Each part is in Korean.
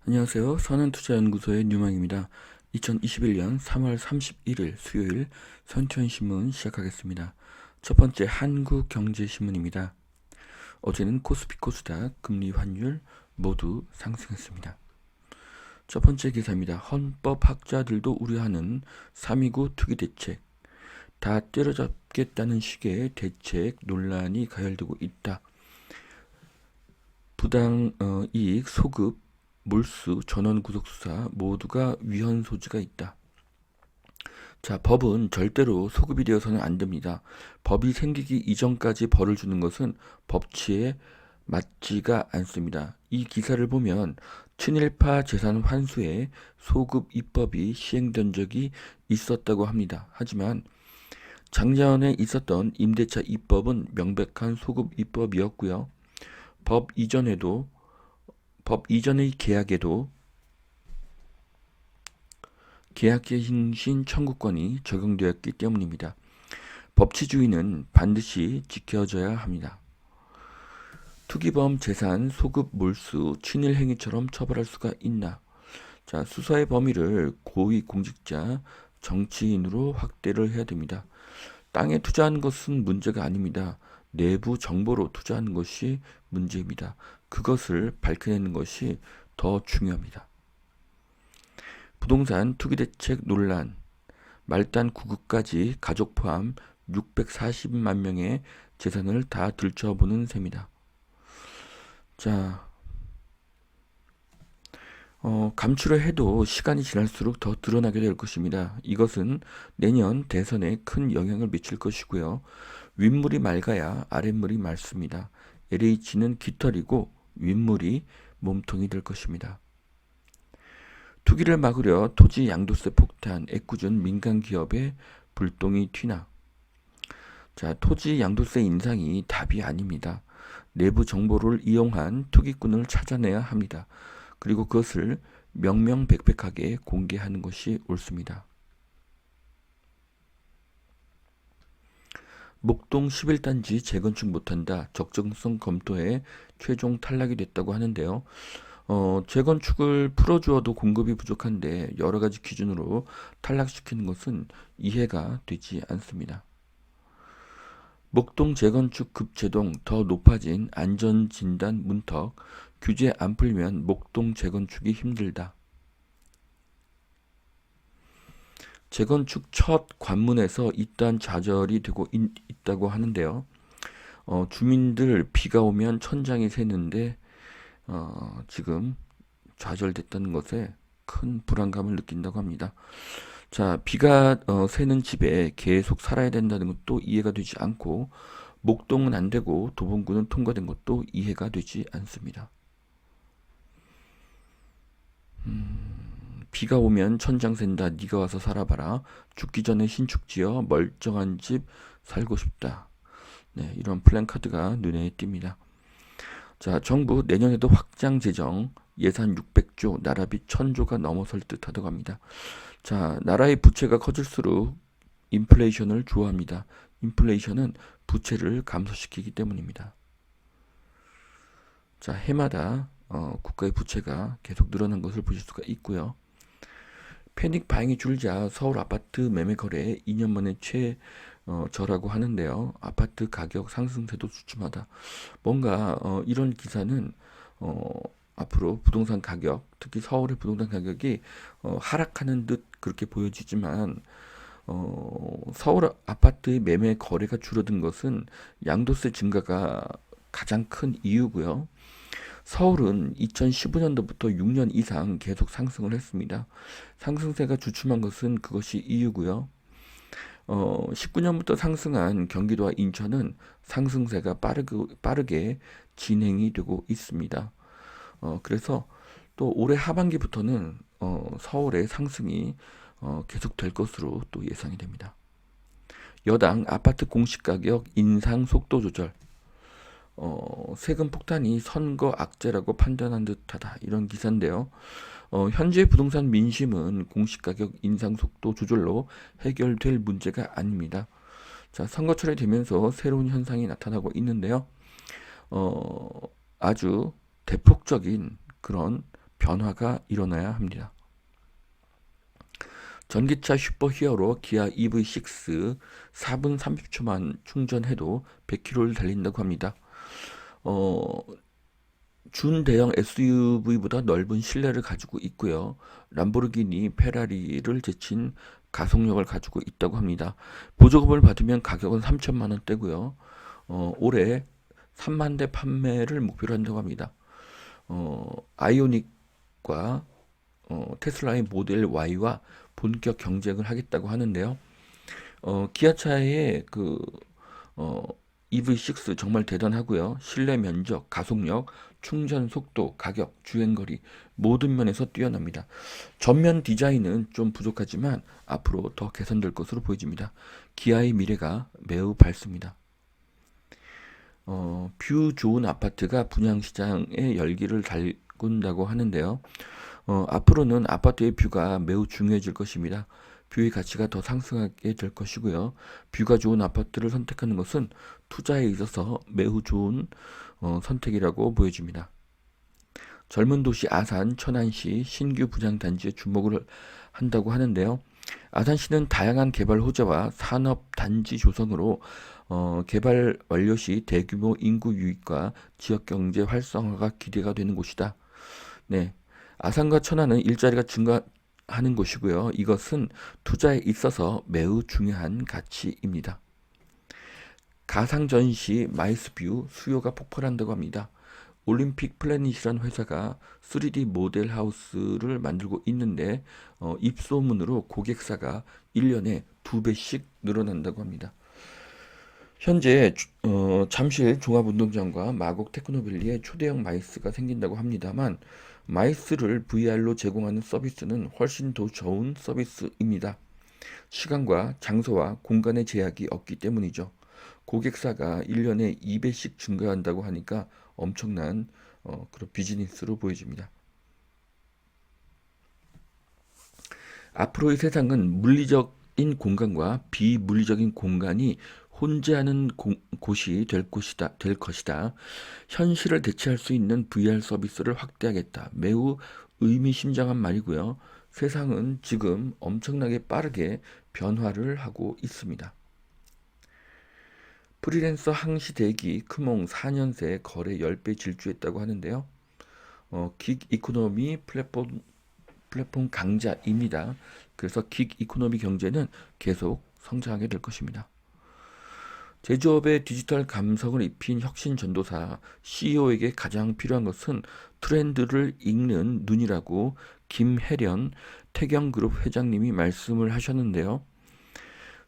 안녕하세요. 선한투자연구소의 뉴망입니다. 2021년 3월 31일 수요일 선천신문 시작하겠습니다. 첫 번째 한국경제신문입니다. 어제는 코스피 코스닥 금리 환율 모두 상승했습니다. 첫 번째 기사입니다. 헌법학자들도 우려하는 3.29 투기 대책. 다 때려잡겠다는 식의 대책 논란이 가열되고 있다. 부당 이익, 소급, 몰수, 전원 구속 수사 모두가 위헌 소지가 있다. 자, 법은 절대로 소급이 되어서는 안 됩니다. 법이 생기기 이전까지 벌을 주는 것은 법치에 맞지가 않습니다. 이 기사를 보면 친일파 재산 환수에 소급 입법이 시행된 적이 있었다고 합니다. 하지만 작년에 있었던 임대차 입법은 명백한 소급 입법이었고요. 법 이전의 계약에도 계약갱신 청구권이 적용되었기 때문입니다. 법치주의는 반드시 지켜져야 합니다. 투기범 재산 소급 몰수 친일 행위처럼 처벌할 수가 있나? 자, 수사의 범위를 고위공직자, 정치인으로 확대를 해야 됩니다. 땅에 투자한 것은 문제가 아닙니다. 내부 정보로 투자하는 것이 문제입니다. 그것을 밝혀내는 것이 더 중요합니다. 부동산 투기대책 논란, 말단 구급까지 가족 포함 640만 명의 재산을 다 들춰보는 셈이다. 자, 감추려 해도 시간이 지날수록 더 드러나게 될 것입니다. 이것은 내년 대선에 큰 영향을 미칠 것이고요. 윗물이 맑아야 아랫물이 맑습니다. LH는 깃털이고 윗물이 몸통이 될 것입니다. 투기를 막으려 토지 양도세 폭탄, 애꿎은 민간 기업의 불똥이 튀나. 자, 토지 양도세 인상이 답이 아닙니다. 내부 정보를 이용한 투기꾼을 찾아내야 합니다. 그리고 그것을 명명백백하게 공개하는 것이 옳습니다. 목동 11단지 재건축 못한다. 적정성 검토에 최종 탈락이 됐다고 하는데요. 재건축을 풀어주어도 공급이 부족한데 여러 가지 기준으로 탈락시키는 것은 이해가 되지 않습니다. 목동 재건축 급제동 더 높아진 안전진단 문턱 규제 안 풀면 목동 재건축이 힘들다. 재건축 첫 관문에서 이딴 좌절이 되고 있다고 하는데요. 주민들 비가 오면 천장이 새는데 지금 좌절됐다는 것에 큰 불안감을 느낀다고 합니다. 자, 비가 새는 집에 계속 살아야 된다는 것도 이해가 되지 않고 목동은 안 되고 도봉구는 통과된 것도 이해가 되지 않습니다. 비가 오면 천장 샌다. 네가 와서 살아봐라. 죽기 전에 신축지어 멀쩡한 집 살고 싶다. 네, 이런 플랜카드가 눈에 띕니다. 자, 정부 내년에도 확장 재정 예산 600조, 나라비 1000조가 넘어설 듯하다고 합니다. 자, 나라의 부채가 커질수록 인플레이션을 좋아합니다. 인플레이션은 부채를 감소시키기 때문입니다. 자, 해마다 국가의 부채가 계속 늘어난 것을 보실 수가 있고요. 패닉 바잉이 줄자 서울 아파트 매매 거래 2년 만에 최저라고 하는데요. 아파트 가격 상승세도 주춤하다. 뭔가 이런 기사는 앞으로 부동산 가격, 특히 서울의 부동산 가격이 하락하는 듯 그렇게 보여지지만 서울 아파트의 매매 거래가 줄어든 것은 양도세 증가가 가장 큰 이유고요. 서울은 2015년도부터 6년 이상 계속 상승을 했습니다. 상승세가 주춤한 것은 그것이 이유고요. 19년부터 상승한 경기도와 인천은 상승세가 빠르게 진행이 되고 있습니다. 그래서 또 올해 하반기부터는 서울의 상승이 계속될 것으로 또 예상이 됩니다. 여당 아파트 공시가격 인상 속도 조절. 세금 폭탄이 선거 악재라고 판단한 듯하다. 이런 기사인데요. 현재 부동산 민심은 공시가격 인상 속도 조절로 해결될 문제가 아닙니다. 자, 선거철이 되면서 새로운 현상이 나타나고 있는데요. 아주 대폭적인 그런 변화가 일어나야 합니다. 전기차 슈퍼히어로 기아 EV6 4분 30초만 충전해도 100km를 달린다고 합니다. 준대형 SUV보다 넓은 실내를 가지고 있고요. 람보르기니, 페라리를 제친 가속력을 가지고 있다고 합니다. 보조금을 받으면 가격은 3천만 원대고요. 올해 3만 대 판매를 목표로 한다고 합니다. 아이오닉과 테슬라의 모델 Y와 본격 경쟁을 하겠다고 하는데요. 기아차의 EV6 정말 대단하고요. 실내 면적, 가속력, 충전 속도, 가격, 주행거리 모든 면에서 뛰어납니다. 전면 디자인은 좀 부족하지만 앞으로 더 개선될 것으로 보여집니다. 기아의 미래가 매우 밝습니다. 뷰 좋은 아파트가 분양시장에 열기를 달군다고 하는데요. 앞으로는 아파트의 뷰가 매우 중요해질 것입니다. 뷰의 가치가 더 상승하게 될 것이고요. 뷰가 좋은 아파트를 선택하는 것은 투자에 있어서 매우 좋은 선택이라고 보여집니다. 젊은 도시 아산, 천안시 신규 분양단지에 주목을 한다고 하는데요. 아산시는 다양한 개발 호재와 산업단지 조성으로 개발 완료 시 대규모 인구 유입과 지역경제 활성화가 기대가 되는 곳이다. 네, 아산과 천안은 일자리가 증가하는 곳이고요. 이것은 투자에 있어서 매우 중요한 가치입니다. 가상전시 마이스뷰 수요가 폭발한다고 합니다. 올림픽 플래닛이라는 회사가 3D 모델 하우스를 만들고 있는데 입소문으로 고객사가 1년에 2배씩 늘어난다고 합니다. 현재 잠실 종합운동장과 마곡 테크노밸리에 초대형 마이스가 생긴다고 합니다만 마이스를 VR로 제공하는 서비스는 훨씬 더 좋은 서비스입니다. 시간과 장소와 공간의 제약이 없기 때문이죠. 고객사가 1년에 2배씩 증가한다고 하니까 엄청난 그런 비즈니스로 보여집니다. 앞으로의 세상은 물리적인 공간과 비물리적인 공간이 혼재하는 곳이 될 것이다. 현실을 대체할 수 있는 VR 서비스를 확대하겠다. 매우 의미심장한 말이고요. 세상은 지금 엄청나게 빠르게 변화를 하고 있습니다. 프리랜서 항시 대기 크몽 4년 새 거래 10배 질주했다고 하는데요. 긱 이코노미 플랫폼 강자입니다. 그래서 긱 이코노미 경제는 계속 성장하게 될 것입니다. 제조업에 디지털 감성을 입힌 혁신 전도사 CEO에게 가장 필요한 것은 트렌드를 읽는 눈이라고 김혜련 태경그룹 회장님이 말씀을 하셨는데요.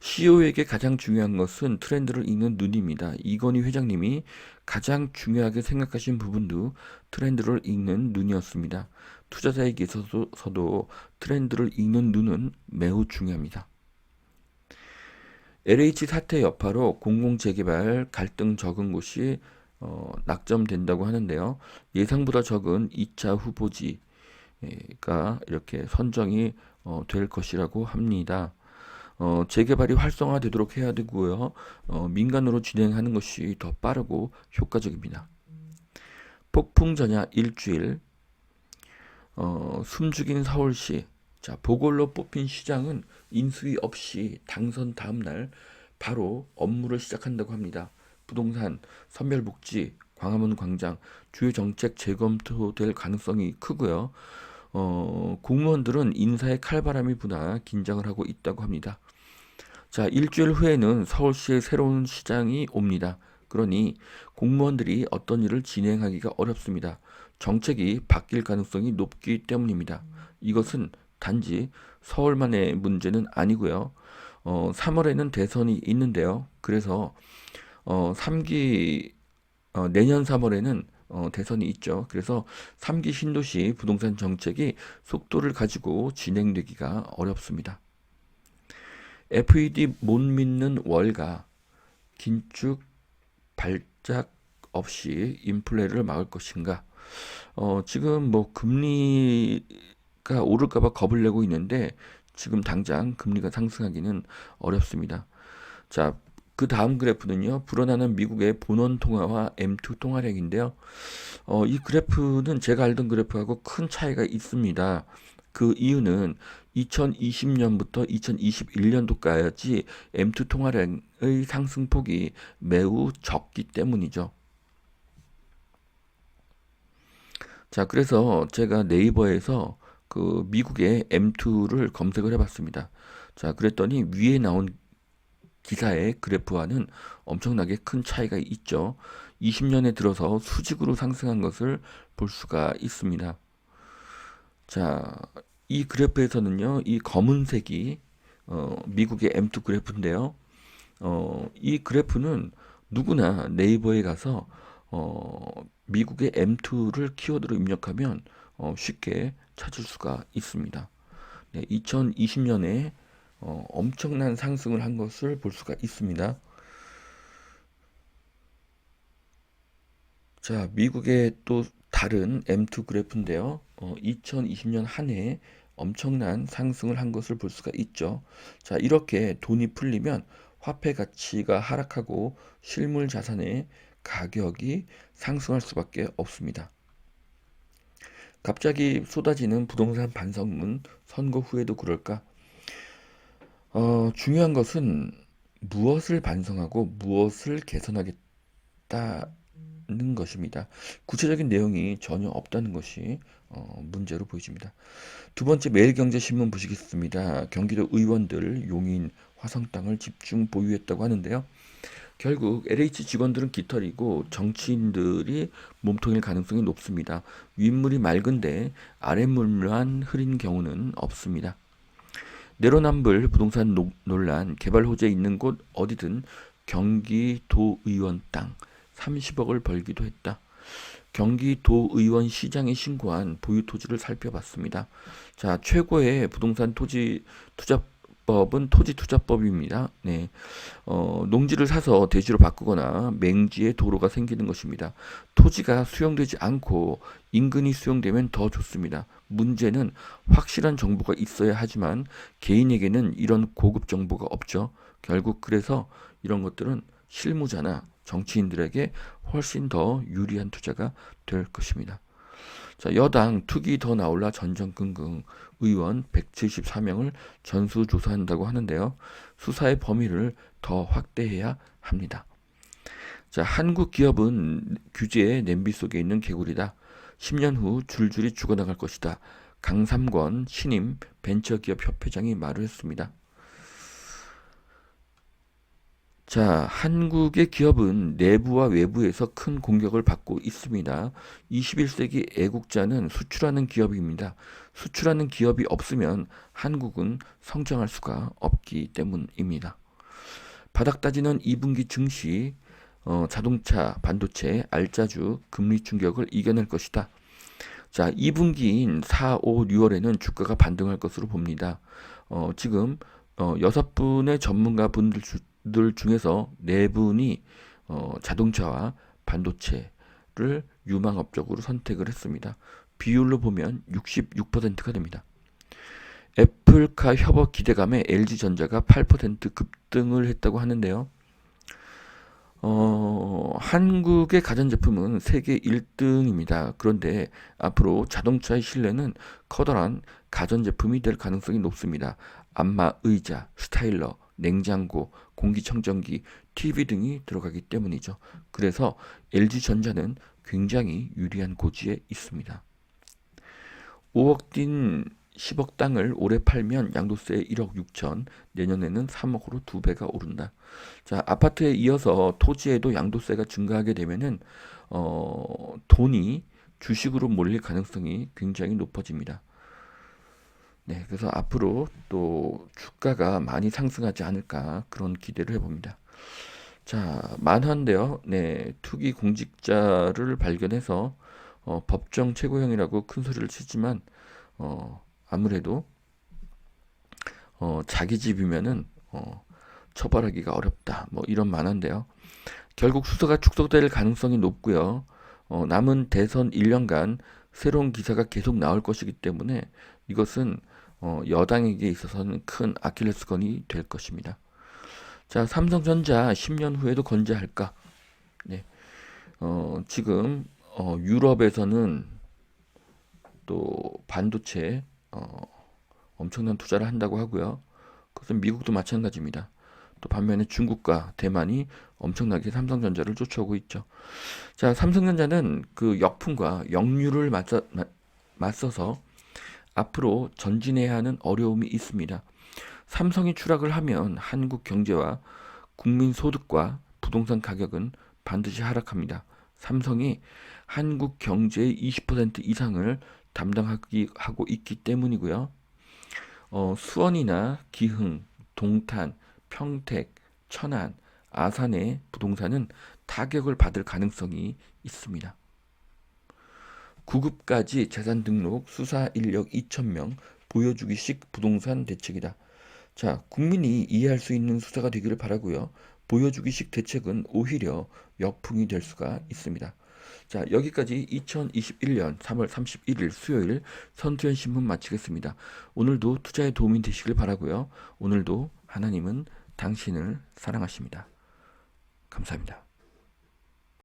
CEO에게 가장 중요한 것은 트렌드를 읽는 눈입니다. 이건희 회장님이 가장 중요하게 생각하신 부분도 트렌드를 읽는 눈이었습니다. 투자자에게 있어서도 트렌드를 읽는 눈은 매우 중요합니다. LH 사태 여파로 공공재개발 갈등 적은 곳이 낙점된다고 하는데요. 예상보다 적은 2차 후보지가 이렇게 선정이 될 것이라고 합니다. 재개발이 활성화되도록 해야 되고요. 민간으로 진행하는 것이 더 빠르고 효과적입니다. 폭풍 전야 일주일, 숨죽인 서울시. 자, 보궐로 뽑힌 시장은 인수위 없이 당선 다음 날 바로 업무를 시작한다고 합니다. 부동산, 선별복지, 광화문 광장, 주요 정책 재검토될 가능성이 크고요. 공무원들은 인사의 칼바람이 부나 긴장을 하고 있다고 합니다. 자, 일주일 후에는 서울시의 새로운 시장이 옵니다. 그러니 공무원들이 어떤 일을 진행하기가 어렵습니다. 정책이 바뀔 가능성이 높기 때문입니다. 이것은 단지 서울만의 문제는 아니고요. 3월에는 대선이 있는데요. 그래서 3기 내년 3월에는 대선이 있죠. 그래서 3기 신도시 부동산 정책이 속도를 가지고 진행되기가 어렵습니다. FED 못 믿는 월가, 긴축 발작 없이 인플레를 막을 것인가? 지금 뭐 금리가 오를까봐 겁을 내고 있는데 지금 당장 금리가 상승하기는 어렵습니다. 자, 그 다음 그래프는요, 불어나는 미국의 본원 통화와 M2 통화량인데요. 이 그래프는 제가 알던 그래프하고 큰 차이가 있습니다. 그 이유는 2020년부터 2021년도까지 M2 통화량의 상승폭이 매우 적기 때문이죠. 자, 그래서 제가 네이버에서 그 미국의 M2를 검색을 해봤습니다. 자, 그랬더니 위에 나온 기사의 그래프와는 엄청나게 큰 차이가 있죠. 20년에 들어서 수직으로 상승한 것을 볼 수가 있습니다. 자, 이 그래프에서는요, 이 검은색이 미국의 M2 그래프인데요. 이 그래프는 누구나 네이버에 가서 미국의 M2를 키워드로 입력하면 쉽게 찾을 수가 있습니다. 네, 2020년에 엄청난 상승을 한 것을 볼 수가 있습니다. 자, 미국의 또 다른 M2 그래프인데요. 2020년 한 해에 엄청난 상승을 한 것을 볼 수가 있죠. 자, 이렇게 돈이 풀리면 화폐 가치가 하락하고 실물 자산의 가격이 상승할 수밖에 없습니다. 갑자기 쏟아지는 부동산 반성문, 선거 후에도 그럴까? 중요한 것은 무엇을 반성하고 무엇을 개선하겠다는 것입니다. 구체적인 내용이 전혀 없다는 것이 문제로 보여집니다. 두 번째, 매일경제신문 보시겠습니다. 경기도 의원들 용인 화성 땅을 집중 보유했다고 하는데요. 결국 LH 직원들은 깃털이고 정치인들이 몸통일 가능성이 높습니다. 윗물이 맑은데 아랫물만 흐린 경우는 없습니다. 내로남불 부동산 논란, 개발 호재 있는 곳 어디든 경기도의원 땅 30억을 벌기도 했다. 경기도의원 시장이 신고한 보유 토지를 살펴봤습니다. 자, 최고의 부동산 토지 투자법은 토지투자법입니다. 네, 농지를 사서 대지로 바꾸거나 맹지에 도로가 생기는 것입니다. 토지가 수용되지 않고 인근이 수용되면 더 좋습니다. 문제는 확실한 정보가 있어야 하지만 개인에게는 이런 고급 정보가 없죠. 결국 그래서 이런 것들은 실무자나 정치인들에게 훨씬 더 유리한 투자가 될 것입니다. 자, 여당 투기 더 나올라 전전긍긍 의원 174명을 전수조사한다고 하는데요. 수사의 범위를 더 확대해야 합니다. 자, 한국 기업은 규제의 냄비 속에 있는 개구리다. 10년 후 줄줄이 죽어나갈 것이다. 강삼권 신임 벤처기업 협회장이 말을 했습니다. 자, 한국의 기업은 내부와 외부에서 큰 공격을 받고 있습니다. 21세기 애국자는 수출하는 기업입니다. 수출하는 기업이 없으면 한국은 성장할 수가 없기 때문입니다. 바닥 다지는 2분기 증시, 자동차, 반도체, 알짜주, 금리 충격을 이겨낼 것이다. 자, 2분기인 4, 5, 6월에는 주가가 반등할 것으로 봅니다. 지금 6분의 전문가분들 중에서 4분이 자동차와 반도체를 유망업적으로 선택을 했습니다. 비율로 보면 66%가 됩니다. 애플카 협업 기대감에 LG전자가 8% 급등을 했다고 하는데요. 한국의 가전제품은 세계 1등입니다. 그런데 앞으로 자동차의 신뢰는 커다란 가전제품이 될 가능성이 높습니다. 안마 의자, 스타일러, 냉장고, 공기청정기, TV 등이 들어가기 때문이죠. 그래서 LG전자는 굉장히 유리한 고지에 있습니다. 5억 뛴 10억 땅을 올해 팔면 양도세 1억 6천, 내년에는 3억으로 2배가 오른다. 자, 아파트에 이어서 토지에도 양도세가 증가하게 되면은 돈이 주식으로 몰릴 가능성이 굉장히 높아집니다. 네, 그래서 앞으로 또 주가가 많이 상승하지 않을까 그런 기대를 해봅니다. 자, 만화인데요. 네, 투기 공직자를 발견해서 법정 최고형이라고 큰 소리를 치지만 아무래도 자기 집이면은 처벌하기가 어렵다. 뭐 이런 만화인데요. 결국 수사가 축소될 가능성이 높고요. 남은 대선 1년간 새로운 기사가 계속 나올 것이기 때문에 이것은 여당에게 있어서는 큰 아킬레스건이 될 것입니다. 자, 삼성전자 10년 후에도 건재할까? 네. 지금 유럽에서는 또 반도체 엄청난 투자를 한다고 하고요. 그것은 미국도 마찬가지입니다. 또 반면에 중국과 대만이 엄청나게 삼성전자를 쫓아오고 있죠. 자, 삼성전자는 그 역풍과 역류를 맞서서 앞으로 전진해야 하는 어려움이 있습니다. 삼성이 추락을 하면 한국 경제와 국민 소득과 부동산 가격은 반드시 하락합니다. 삼성이 한국 경제의 20% 이상을 담당하고 있기 때문이고요. 수원이나 기흥, 동탄, 평택, 천안, 아산의 부동산은 타격을 받을 가능성이 있습니다. 9급까지 재산 등록 수사 인력 2,000명 보여주기식 부동산 대책이다. 자, 국민이 이해할 수 있는 수사가 되기를 바라고요. 보여주기식 대책은 오히려 역풍이 될 수가 있습니다. 자, 여기까지 2021년 3월 31일 수요일 선투현 신문 마치겠습니다. 오늘도 투자에 도움이 되시길 바라고요. 오늘도 하나님은 당신을 사랑하십니다. 감사합니다.